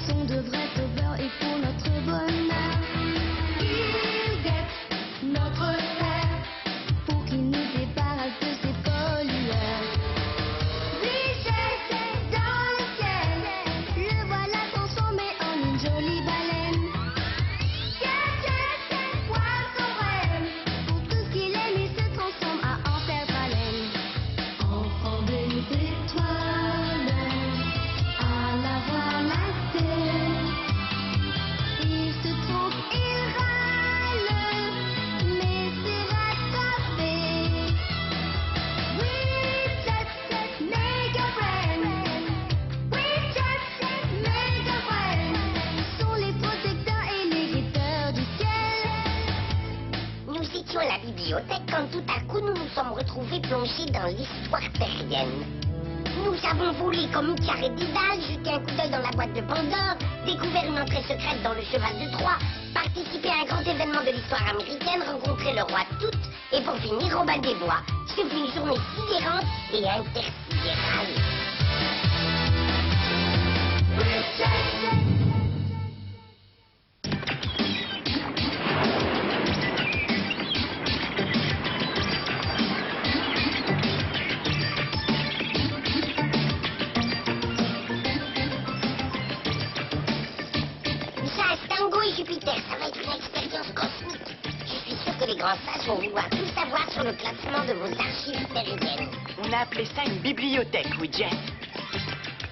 Sont de vrais sauveurs et pour notre bonheur. Ils guettent notre terre pour qu'ils nous débarrassent de ces pollueurs. Richesse dans le ciel, le voilà transformé en une jolie baleine. Poisson vrai, pour tout ce qu'il aime, il se transforme à en perdre haleine. Enfant des étoiles, à la voie lactée, il se trompe, il râle, mais c'est rattrapé. We just said Mega Brain, we just said Mega Brain, sont les protecteurs et l'hériteur du ciel. Nous étions à la bibliothèque quand tout à coup nous nous sommes retrouvés plongés dans l'histoire terrienne. Nous avons volé comme une carré d'Idal, jeté un coup d'œil dans la boîte de Pandore, découvert une entrée secrète dans le cheval de Troie, participé à un grand événement de l'histoire américaine, rencontré le roi Tout, et pour finir au bal des bois. C'est une journée sidérante et intersidérale. Ça, Tango et Jupiter, ça va être une expérience cosmique. Je suis sûr que les grands sages vont vouloir tout savoir sur le classement de vos archives terriennes. On a appelé ça une bibliothèque, Widget.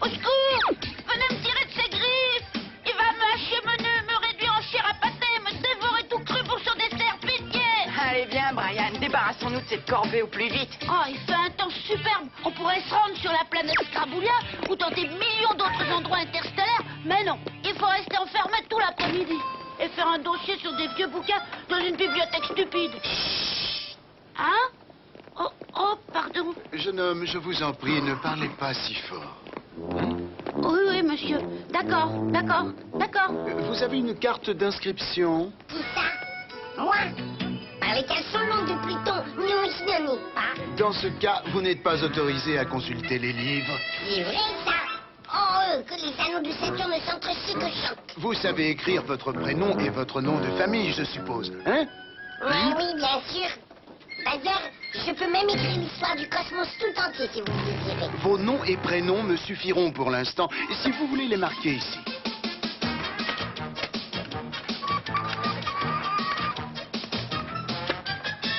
Au secours! Venez me tirer de ses griffes! Il va me hacher, me réduire en chair à pâté, me dévorer tout cru pour son dessert, pitié! Allez, viens, Brian, débarrassons-nous de cette corvée au plus vite. Oh, il fait un temps superbe! On pourrait se rendre sur la planète Scraboulia ou dans des millions d'autres endroits interstellaires, mais non, il faut rester enfermé tout l'après-midi et faire un dossier sur des vieux bouquins dans une bibliothèque stupide. Hein? Oh, pardon. Jeune homme, je vous en prie, ne parlez pas si fort. Oui, monsieur. D'accord. Vous avez une carte d'inscription? Qui ça? Moi? Par les caleçons longs de Pluton, nous, je n'en ai pas. Dans ce cas, vous n'êtes pas autorisé à consulter les livres. C'est vrai, ça? Oh, que les anneaux de Saturne s'entrechoquent. Vous savez écrire votre prénom et votre nom de famille, je suppose, hein? Oui, bien sûr. D'ailleurs, je peux même écrire l'histoire du cosmos tout entier si vous le désirez. Vos noms et prénoms me suffiront pour l'instant, si vous voulez les marquer ici.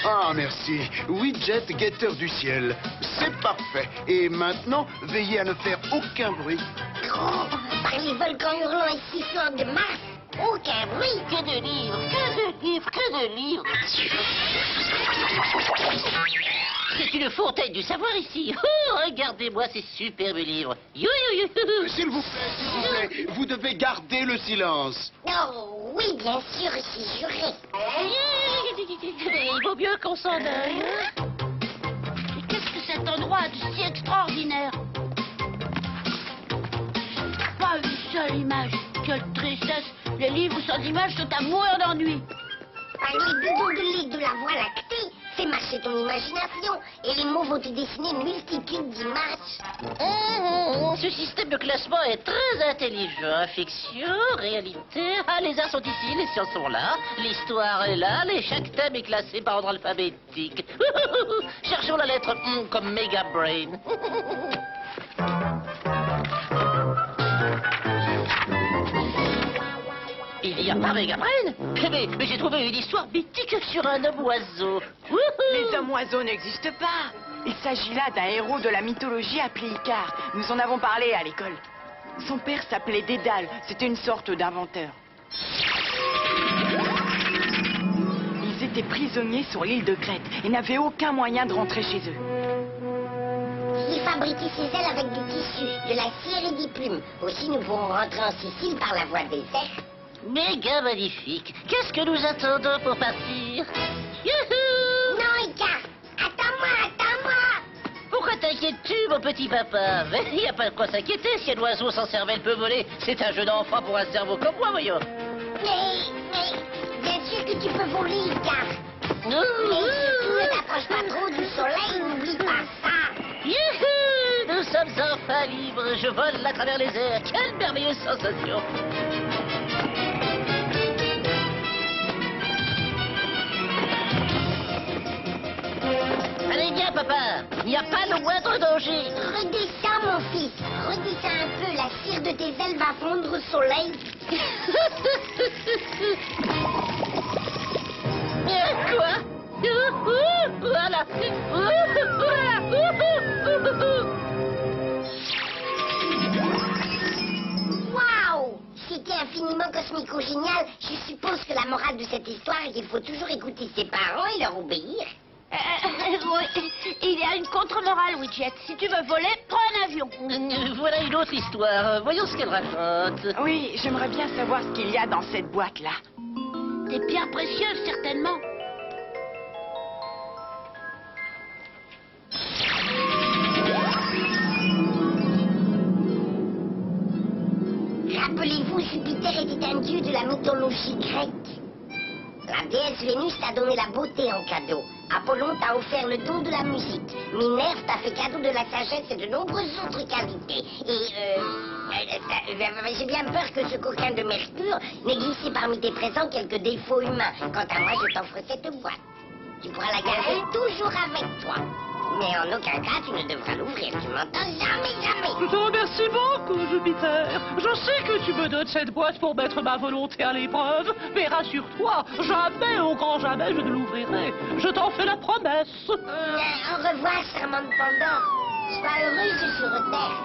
Ah, merci. Widget, guetteur du ciel. C'est parfait. Et maintenant, veillez à ne faire aucun bruit. Oh, par les volcans hurlants et sifflants de Mars, aucun bruit. Que de livres! C'est une fontaine du savoir ici. Oh, regardez-moi ces superbes livres. S'il vous plaît, vous devez garder le silence. Oh, oui, bien sûr, c'est juré. Il vaut mieux qu'on s'en aille. Mais qu'est-ce que cet endroit a de si extraordinaire? Pas une seule image. Quelle tristesse. Les livres sans images sont à mourir d'ennui. Par les bidouilles de la Voie lactée, fais marcher ton imagination et les mots vont te dessiner une multitude d'images. Ce système de classement est très intelligent. Fiction, réalité. Ah, les arts sont ici, les sciences sont là, l'histoire est là, chaque thème est classé par ordre alphabétique. Cherchons la lettre M comme Mega Brain. Il n'y a pas Mega Brain? Mais j'ai trouvé une histoire mythique sur un homme-oiseau. Les hommes-oiseaux n'existent pas. Il s'agit là d'un héros de la mythologie appelé Icare. Nous en avons parlé à l'école. Son père s'appelait Dédale. C'était une sorte d'inventeur. Ils étaient prisonniers sur l'île de Crète et n'avaient aucun moyen de rentrer chez eux. Il fabriquait ses ailes avec du tissu, de la cire et des plumes. Aussi, nous pourrons rentrer en Sicile par la voie des airs. Méga magnifique. Qu'est-ce que nous attendons pour partir? Youhou! Non, Icare! Attends-moi! Pourquoi t'inquiètes-tu, mon petit papa? Il n'y a pas de quoi s'inquiéter. Si un oiseau sans cervelle peut voler, c'est un jeu d'enfant pour un cerveau comme moi, voyons. Mais, bien sûr que tu peux voler, Icare. Mais surtout, ne t'approche pas trop du soleil, n'oublie pas ça. Youhou! Nous sommes sommes enfin libres. Je vole à travers les airs. Quelle merveilleuse sensation. Allez, viens, papa. Il n'y a pas le moindre danger. Redescends, mon fils. Redescends un peu. La cire de tes ailes va fondre au soleil. Quoi? Voilà. Waouh! C'était infiniment cosmico-génial. Je suppose que la morale de cette histoire est qu'il faut toujours écouter ses parents et leur obéir. Oui, il y a une contre-morale, Widget. Si tu veux voler, prends un avion. Voilà une autre histoire. Voyons ce qu'elle raconte. Oui, j'aimerais bien savoir ce qu'il y a dans cette boîte-là. Des pierres précieuses, certainement. Rappelez-vous, Jupiter était un dieu de la mythologie grecque. La déesse Vénus t'a donné la beauté en cadeau. Apollon t'a offert le don de la musique. Minerve t'a fait cadeau de la sagesse et de nombreuses autres qualités. Et j'ai bien peur que ce coquin de Mercure n'ait glissé parmi tes présents quelques défauts humains. Quant à moi, je t'offre cette boîte. Tu pourras la garder toujours avec toi. Mais en aucun cas, tu ne devras l'ouvrir. Tu m'entends? Jamais, jamais. Je te remercie beaucoup, Jupiter. Je sais que tu me donnes cette boîte pour mettre ma volonté à l'épreuve, mais rassure-toi, jamais, au grand jamais, je ne l'ouvrirai. Je t'en fais la promesse. Au revoir, charmante Pandore. Sois heureuse sur Terre.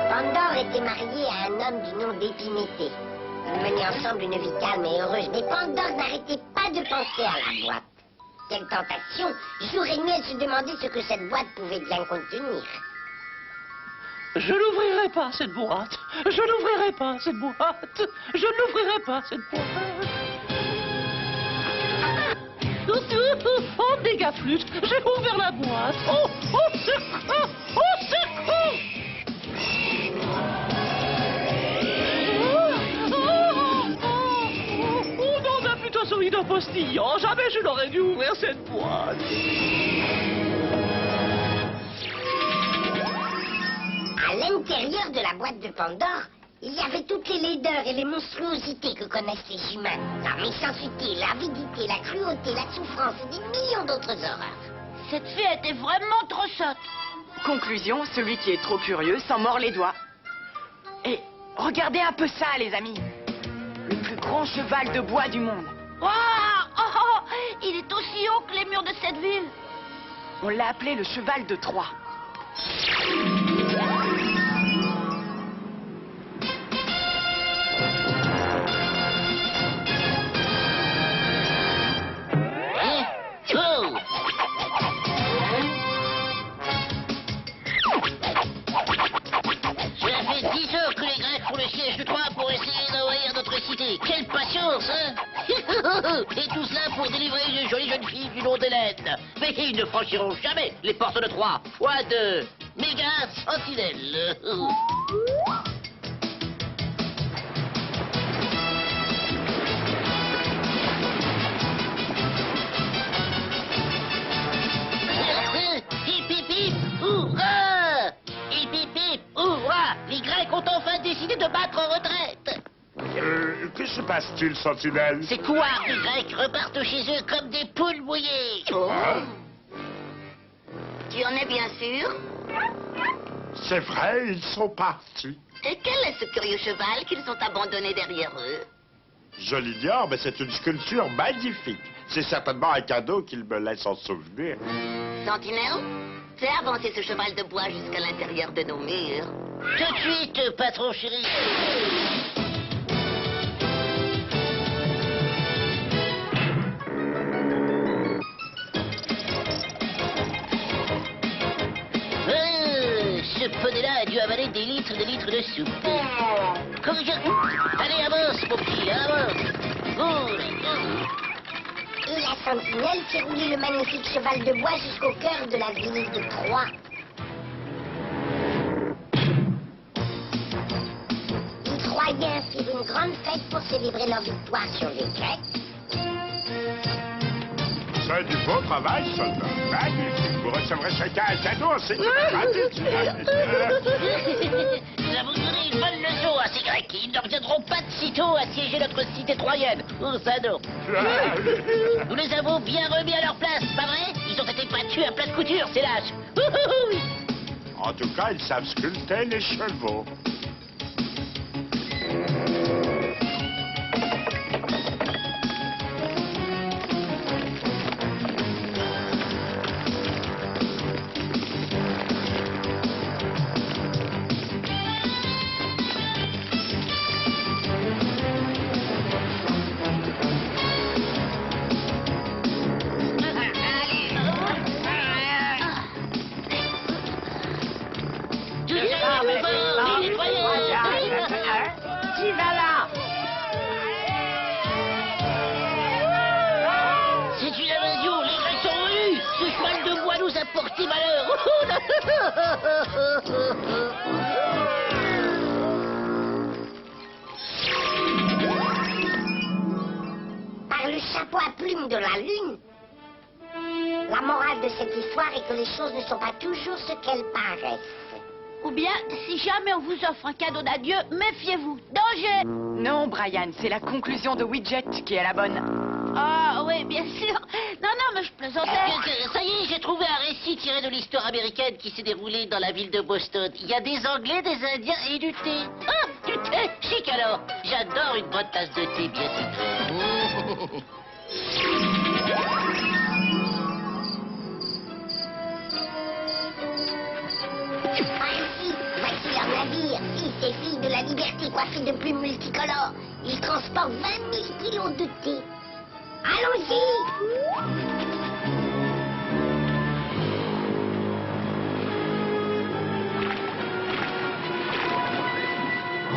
Pandore était mariée à un homme du nom d'Épiméthée. Ils menaient ensemble une vie calme et heureuse, mais Pandore n'arrêtait pas de penser à la boîte. Quelle tentation! Jour et nuit, elle se demandait ce que cette boîte pouvait bien contenir. Je n'ouvrirai pas cette boîte. Je n'ouvrirai pas cette boîte. Je n'ouvrirai pas cette boîte. Oh, dégâts flûte, j'ai ouvert la boîte. Oh, oh, secours! Oh, secours! Oh non, d'un plutôt solide postillant. Jamais je n'aurais dû ouvrir cette boîte. À l'intérieur de la boîte de Pandore, il y avait toutes les laideurs et les monstruosités que connaissent les humains. La méchanceté, l'avidité, la cruauté, la souffrance et des millions d'autres horreurs. Cette fille était vraiment trop sotte. Conclusion, celui qui est trop curieux s'en mord les doigts. Et regardez un peu ça, les amis. Le plus grand cheval de bois du monde. Oh, oh, oh, il est aussi haut que les murs de cette ville. On l'a appelé le cheval de Troie. Cela fait 10 heures que les Grecs font le siège de Troie pour essayer d'envahir notre cité. Quelle patience, hein? Et tout cela pour délivrer une jolie jeune fille du nom d'Hélène. Mais ils ne franchiront jamais les portes de Troie. Fois de méga sentinelles. Hip hip hip, hurrah! Hip hip hip, hurrah! Les Grecs ont enfin décidé de battre en retraite. Que se passe-t-il, Sentinelle? Ces couards des Grecs repartent chez eux comme des poules mouillées. Hein? Tu en es bien sûr? C'est vrai, ils sont partis. Et quel est ce curieux cheval qu'ils ont abandonné derrière eux? Je l'ignore, mais c'est une sculpture magnifique. C'est certainement un cadeau qu'ils me laissent en souvenir. Sentinelle, fais avancer ce cheval de bois jusqu'à l'intérieur de nos murs. Tout de suite, patron chéri. Ce poney-là a dû avaler des litres de soupe. Comme je... Allez, avance, mon petit, avance. Oh, Et la sentinelle fait rouler le magnifique cheval de bois jusqu'au cœur de la ville de Troie. Les Troyens firent une grande fête pour célébrer leur victoire sur les Grecs. C'est du beau travail, soldat. Magnifique. Vous recevrez chacun un cadeau en sécurité. Nous avons donné une bonne leçon à ces Grecs. Ils ne reviendront pas de sitôt assiéger notre cité troyenne. Oh, ça non. Nous les avons bien remis à leur place, pas vrai? Ils ont été battus à plat de couture, c'est lâche. En tout cas, ils savent sculpter les chevaux. Qui va là? C'est une invasion, les Grecs sont venus. Ce cheval de bois nous a porté malheur. Par le chapeau à plumes de la lune. La morale de cette histoire est que les choses ne sont pas toujours ce qu'elles paraissent. Ou bien, si jamais on vous offre un cadeau d'adieu, méfiez-vous. Danger! Non, Brian, c'est la conclusion de Widget qui est la bonne. Ah oui, bien sûr. Non, non, mais je plaisantais. Ça y est, j'ai trouvé un récit tiré de l'histoire américaine qui s'est déroulé dans la ville de Boston. Il y a des Anglais, des Indiens et du thé. Ah, du thé, chic alors. J'adore une bonne tasse de thé bien sucrée. Voici leur navire, fils et filles de la liberté coiffés de plumes multicolores. Ils transportent 20 000 kilos de thé. Allons-y!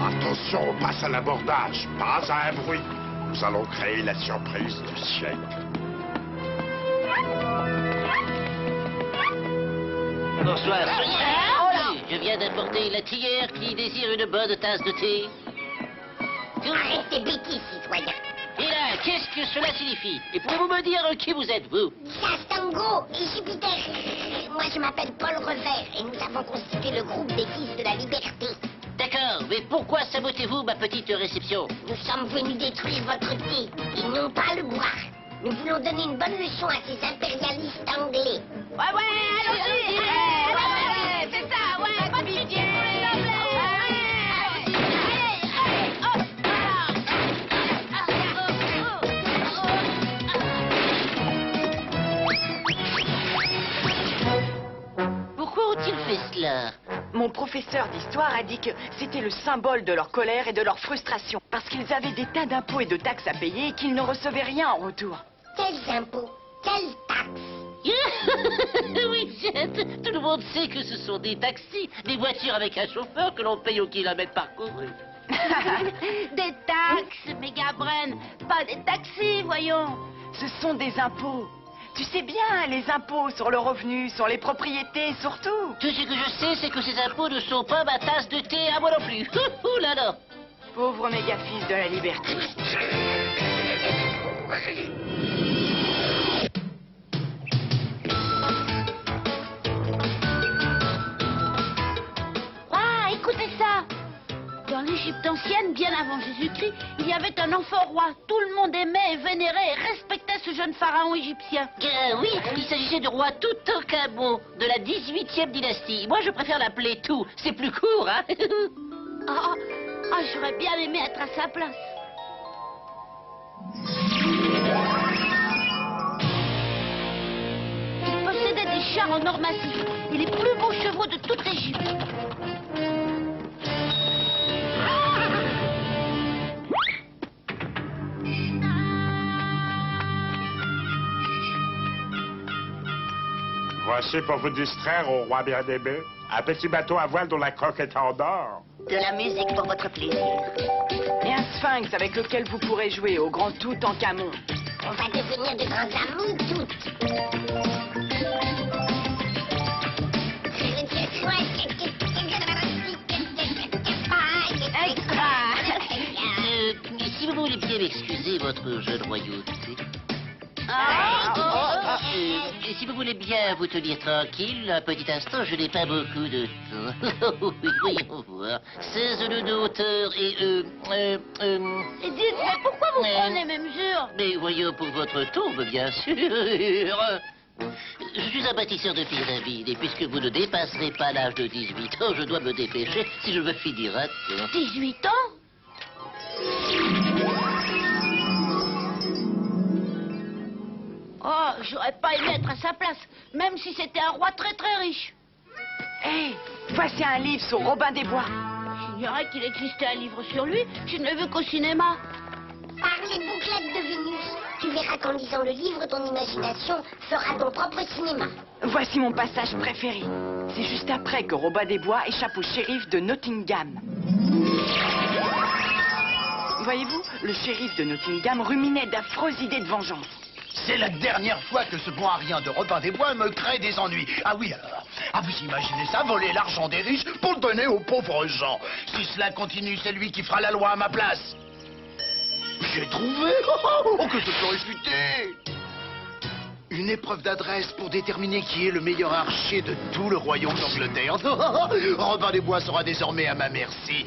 Attention, on passe à l'abordage. Pas un bruit. Nous allons créer la surprise du siècle. Bonsoir, je viens d'apporter la tillère qui désire une bonne tasse de thé. Arrêtez bêtises, citoyens. Et là, qu'est-ce que cela signifie? Et pouvez-vous me dire qui vous êtes, vous? Tango et Jupiter. Moi, je m'appelle Paul Revers et nous avons constitué le groupe des fils de la liberté. D'accord, mais pourquoi sabotez-vous ma petite réception? Nous sommes venus détruire votre thé et non pas le boire. Nous voulons donner une bonne leçon à ces impérialistes anglais. Ouais, allons-y. Ouais, c'est ça, ouais, pas de pitié pour les Anglais. Pourquoi ont-ils fait cela? Mon professeur d'histoire a dit que c'était le symbole de leur colère et de leur frustration. Parce qu'ils avaient des tas d'impôts et de taxes à payer et qu'ils ne recevaient rien en retour. Quels impôts? Quelles taxes? Oui, Jet, tout le monde sait que ce sont des taxis, des voitures avec un chauffeur que l'on paye au kilomètre parcouru. Des taxes, Megabrain, pas des taxis, voyons. Ce sont des impôts. Tu sais bien, les impôts sur le revenu, sur les propriétés, surtout. Tout ce que je sais, c'est que ces impôts ne sont pas ma tasse de thé à moi non plus. Ouh là là. Pauvre méga-fils de la liberté. Ah, écoutez ça. Dans l'Égypte ancienne, bien avant Jésus-Christ, il y avait un enfant roi. Tout le monde aimait, vénérait et respectait ce jeune pharaon égyptien. Oui, il s'agissait du roi Toutankhamon, de la 18e dynastie. Moi, je préfère l'appeler Tout. C'est plus court, hein. J'aurais bien aimé être à sa place. Il possédait des chars en or massif et les plus beaux chevaux de toute l'Égypte. Voici pour vous distraire au roi bien-aimé. Un petit bateau à voile dont la coque est en or. De la musique pour votre plaisir. Et un sphinx avec lequel vous pourrez jouer au grand Toutankhamon. On va devenir de grands amis toutes. Si vous voulez bien m'excuser, votre jeune royauté. Et si vous voulez bien vous tenir tranquille, un petit instant, je n'ai pas beaucoup de temps. Oui, voyons voir. 16 nœuds de hauteur et Et dites, mais pourquoi vous prenez les mêmes mesures? Mais voyons pour votre tombe, bien sûr. Je suis un bâtisseur de pyramides, et puisque vous ne dépasserez pas l'âge de 18 ans, je dois me dépêcher si je veux finir à temps. 18 ans? Oh, j'aurais pas aimé être à sa place, même si c'était un roi très très riche. Hé, voici un livre sur Robin des Bois. J'ignorais qu'il existait un livre sur lui, je ne l'ai vu qu'au cinéma. Par les bouclettes de Vénus, tu verras qu'en lisant le livre, ton imagination fera ton propre cinéma. Voici mon passage préféré. C'est juste après que Robin des Bois échappe au shérif de Nottingham. Voyez-vous, le shérif de Nottingham ruminait d'affreuses idées de vengeance. C'est la dernière fois que ce bon rien de Robin des Bois me crée des ennuis. Ah oui alors. Ah vous imaginez ça, voler l'argent des riches pour le donner aux pauvres gens. Si cela continue, c'est lui qui fera la loi à ma place. J'ai trouvé. Oh, que je peux réfuter. Une épreuve d'adresse pour déterminer qui est le meilleur archer de tout le royaume d'Angleterre. Robin des Bois sera désormais à ma merci.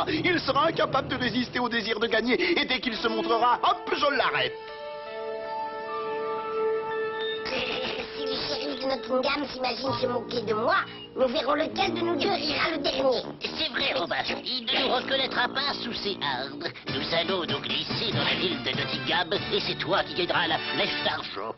Il sera incapable de résister au désir de gagner. Et dès qu'il se montrera, hop, je l'arrête. Si le shérif de Nottingham s'imagine se moquer de moi, nous verrons lequel de nous deux rira le dernier. C'est vrai, Robin. Il ne nous reconnaîtra pas sous ses hardes. Nous allons nous glisser dans la ville de Nottingham et c'est toi qui gagneras la flèche d'argent.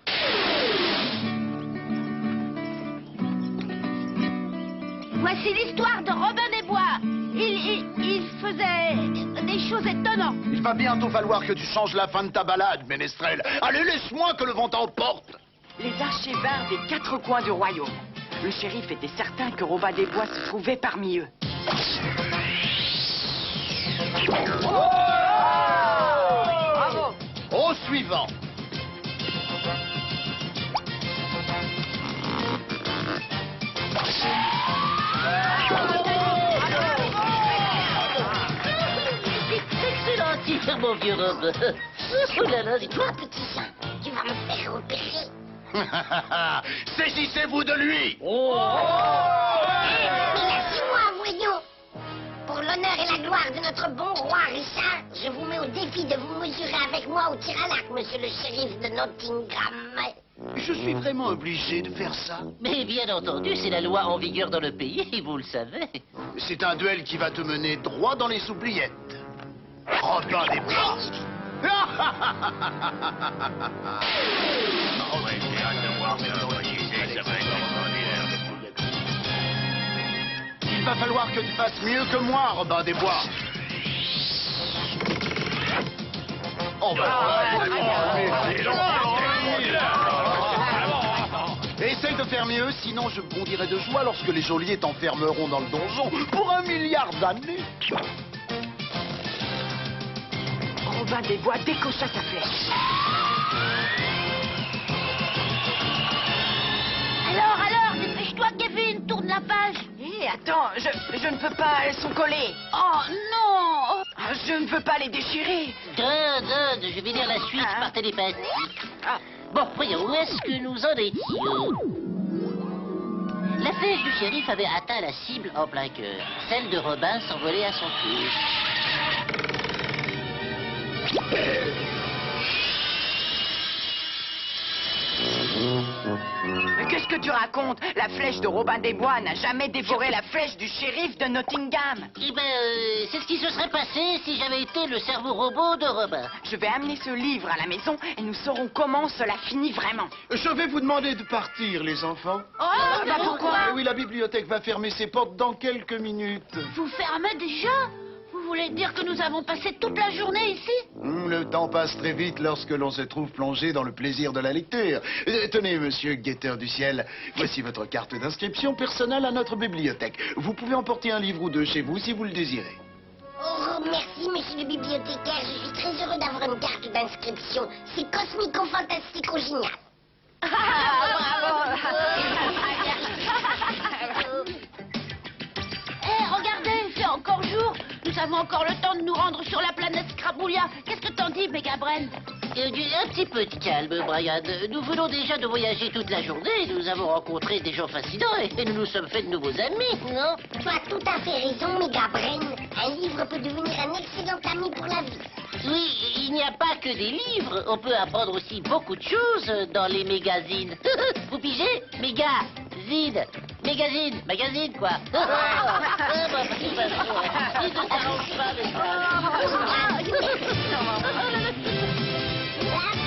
Voici l'histoire de Robin des Bois. Il faisait des choses étonnantes. Il va bientôt falloir que tu changes la fin de ta balade, ménestrel. Allez, laisse-moi que le vent t'emporte. Les archers vinrent des quatre coins du royaume. Le shérif était certain que Robin des Bois se trouvait parmi eux. Bravo. Au suivant. Excellent tir, mon vieux Robin. Oh là là, Toi, petit chat, tu vas me faire repérer. Saisissez-vous de lui. Mais laissez-moi, voyons. Pour l'honneur et la gloire de notre bon roi Richard, je vous mets au défi de vous mesurer avec moi au tir à l'arc, monsieur le shérif de Nottingham. Je suis vraiment obligé de faire ça. Mais bien entendu, c'est la loi en vigueur dans le pays, vous le savez. C'est un duel qui va te mener droit dans les oubliettes. Robin des Bois. Il va falloir que tu fasses mieux que moi, Robin des Bois. Oh, essaye de faire mieux, sinon je bondirai de joie lorsque les geôliers t'enfermeront dans le donjon pour 1 milliard d'années. Robin des Bois décocha sa flèche. Alors, dépêche-toi, Kevin, tourne la page. Hé, attends, je ne peux pas, elles sont collées. Oh non. Ah, je ne peux pas les déchirer. Donne, je vais lire la suite par télépathie. Bon, voyons, où est-ce que nous en étions? La flèche du shérif avait atteint la cible en plein cœur. Celle de Robin s'envolait à son tour. Mais qu'est-ce que tu racontes? La flèche de Robin des Bois n'a jamais dévoré la flèche du shérif de Nottingham. Eh ben, c'est ce qui se serait passé si j'avais été le cerveau robot de Robin. Je vais amener ce livre à la maison et nous saurons comment cela finit vraiment. Je vais vous demander de partir, les enfants. Oh, bah pourquoi? Eh oui, la bibliothèque va fermer ses portes dans quelques minutes. Vous fermez déjà? Vous voulez dire que nous avons passé toute la journée ici? Le temps passe très vite lorsque l'on se trouve plongé dans le plaisir de la lecture. Tenez, monsieur Guetteur du ciel, voici votre carte d'inscription personnelle à notre bibliothèque. Vous pouvez emporter un livre ou deux chez vous si vous le désirez. Oh, merci, monsieur le bibliothécaire. Je suis très heureux d'avoir une carte d'inscription. C'est cosmico-fantastico-génial. Regardez, il fait encore jour. Nous avons encore le temps de nous rendre sur la planète Scrabulia. Qu'est-ce que t'en dis, Megabren? Un petit peu de calme, Brian. Nous venons déjà de voyager toute la journée. Nous avons rencontré des gens fascinants et nous nous sommes fait de nouveaux amis, non? Tu as tout à fait raison, Méga Brain. Un livre peut devenir un excellent ami pour la vie. Oui, il n'y a pas que des livres. On peut apprendre aussi beaucoup de choses dans les magazines. Vous pigez? Magazine, quoi.